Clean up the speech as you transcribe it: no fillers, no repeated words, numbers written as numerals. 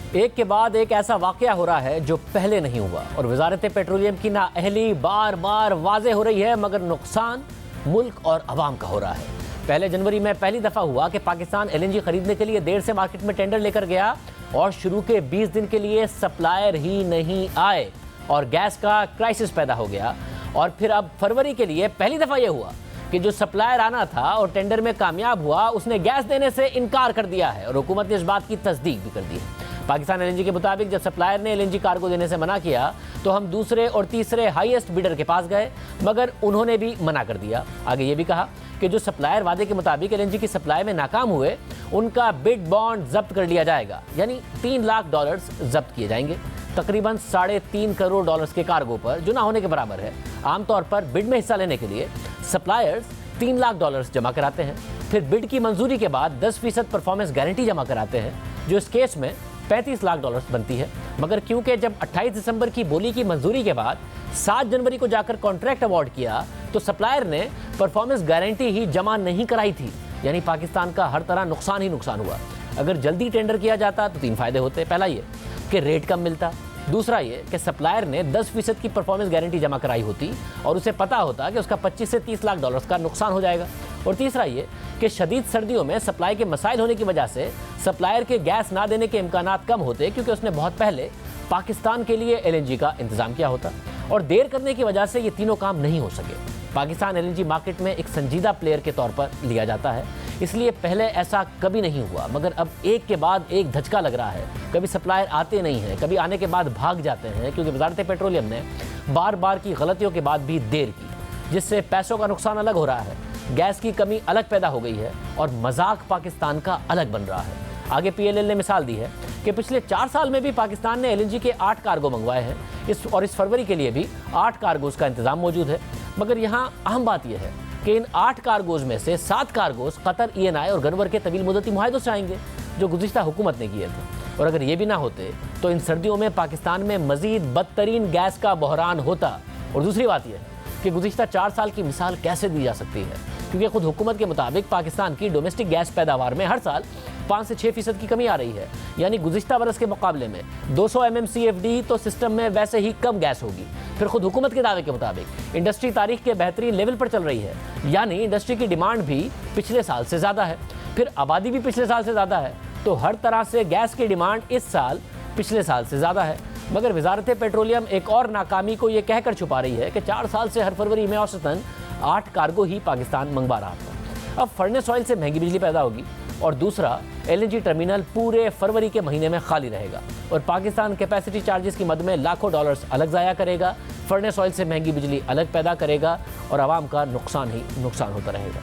एक के बाद एक ऐसा वाकया हो रहा है जो पहले नहीं हुआ और वजारत पेट्रोलियम की नाअहली बार बार वाज़े हो रही है, मगर नुकसान मुल्क और अवाम का हो रहा है। पहले जनवरी में पहली दफ़ा हुआ कि पाकिस्तान एलएनजी खरीदने के लिए देर से मार्केट में टेंडर लेकर गया और शुरू के 20 दिन के लिए सप्लायर ही नहीं आए और गैस का क्राइसिस पैदा हो गया। और फिर अब फरवरी के लिए पहली दफ़ा यह हुआ कि जो सप्लायर आना था और टेंडर में कामयाब हुआ, उसने गैस देने से इनकार कर दिया है और हुकूमत ने इस बात की तस्दीक भी कर दी है। पाकिस्तान एलएनजी के मुताबिक जब सप्लायर ने एलएनजी कार्गो देने से मना किया तो हम दूसरे और तीसरे हाईएस्ट बिडर के पास गए, मगर उन्होंने भी मना कर दिया। आगे ये भी कहा कि जो सप्लायर वादे के मुताबिक एलएनजी की सप्लाई में नाकाम हुए, उनका बिड बॉन्ड जब्त कर लिया जाएगा, यानी $3 लाख जब्त किए जाएंगे, तकरीबन $3.5 करोड़ के कार्गो पर, जो ना होने के बराबर है। आमतौर पर बिड में हिस्सा लेने के लिए सप्लायर्स $3 लाख जमा कराते हैं, फिर बिड की मंजूरी के बाद 10% परफॉर्मेंस गारंटी जमा कराते हैं, जो इस केस में $35 लाख बनती है। मगर क्योंकि जब 28 दिसंबर की बोली की मंजूरी के बाद 7 जनवरी को जाकर कॉन्ट्रैक्ट अवार्ड किया तो सप्लायर ने परफॉर्मेंस गारंटी ही जमा नहीं कराई थी, यानी पाकिस्तान का हर तरह नुकसान ही नुकसान हुआ। अगर जल्दी टेंडर किया जाता तो 3 फायदे होते। पहला ये कि रेट कम मिलता, दूसरा ये कि सप्लायर ने 10% की परफॉर्मेंस गारंटी जमा कराई होती और उसे पता होता कि उसका 25 से $30 लाख का नुकसान हो जाएगा, और तीसरा ये कि शदीद सर्दियों में सप्लाई के मसाइल होने की वजह से सप्लायर के गैस ना देने के इम्कानात कम होते, क्योंकि उसने बहुत पहले पाकिस्तान के लिए एलएनजी का इंतजाम किया होता, और देर करने की वजह से ये तीनों काम नहीं हो सके। पाकिस्तान एलएनजी मार्केट में एक संजीदा प्लेयर के तौर पर लिया जाता है, इसलिए पहले ऐसा कभी नहीं हुआ, मगर अब एक के बाद एक धचका लग रहा है। कभी सप्लायर आते नहीं हैं, कभी आने के बाद भाग जाते हैं, क्योंकि वजारत पेट्रोलियम ने बार बार की गलतियों के बाद भी देर की, जिससे पैसों का नुकसान अलग हो रहा है, गैस की कमी अलग पैदा हो गई है और मजाक पाकिस्तान का अलग बन रहा है। आगे पीएलएल ने मिसाल दी है कि पिछले 4 साल में भी पाकिस्तान ने एलएनजी के 8 कार्गो मंगवाए हैं, इस फरवरी के लिए भी 8 कार्गोज का इंतजाम मौजूद है। मगर यहाँ अहम बात यह है कि इन 8 कार्गोज में से 7 कार्गोज कतर, ENI और गनवर के तवील मुद्दती मुआहदों से आएंगे, जो गुज़िश्ता हुकूमत ने किए थे। और अगर ये भी ना होते तो इन सर्दियों में पाकिस्तान में मजीद बदतरीन गैस का बहरान होता। और दूसरी बात यह है कि गुज़िश्ता 4 साल की मिसाल कैसे दी जा सकती है, क्योंकि खुद हुकूमत के मुताबिक पाकिस्तान की डोमेस्टिक गैस पैदावार में हर साल 5 से 6% की कमी आ रही है, यानी गुज़िश्ता बरस के मुकाबले में 200 MMCFD तो सिस्टम में वैसे ही कम गैस होगी। फिर खुद हुकूमत के दावे के मुताबिक इंडस्ट्री तारीख के बेहतरीन लेवल पर चल रही है, यानी इंडस्ट्री की डिमांड भी पिछले साल से ज़्यादा है, फिर आबादी भी पिछले साल से ज़्यादा है, तो हर तरह से गैस की डिमांड इस साल पिछले साल से ज़्यादा है। मगर वजारत पेट्रोलियम एक और नाकामी को ये कहकर छुपा रही है कि 4 साल से हर फरवरी में औसतन 8 कार्गो ही पाकिस्तान मंगवा रहा था। अब फर्नेस ऑयल से महंगी बिजली पैदा होगी और दूसरा एलएनजी टर्मिनल पूरे फरवरी के महीने में खाली रहेगा और पाकिस्तान कैपेसिटी चार्जेस की मद में लाखों डॉलर्स अलग ज़ाया करेगा, फर्नेस ऑयल से महंगी बिजली अलग पैदा करेगा और आवाम का नुकसान ही नुकसान होता रहेगा।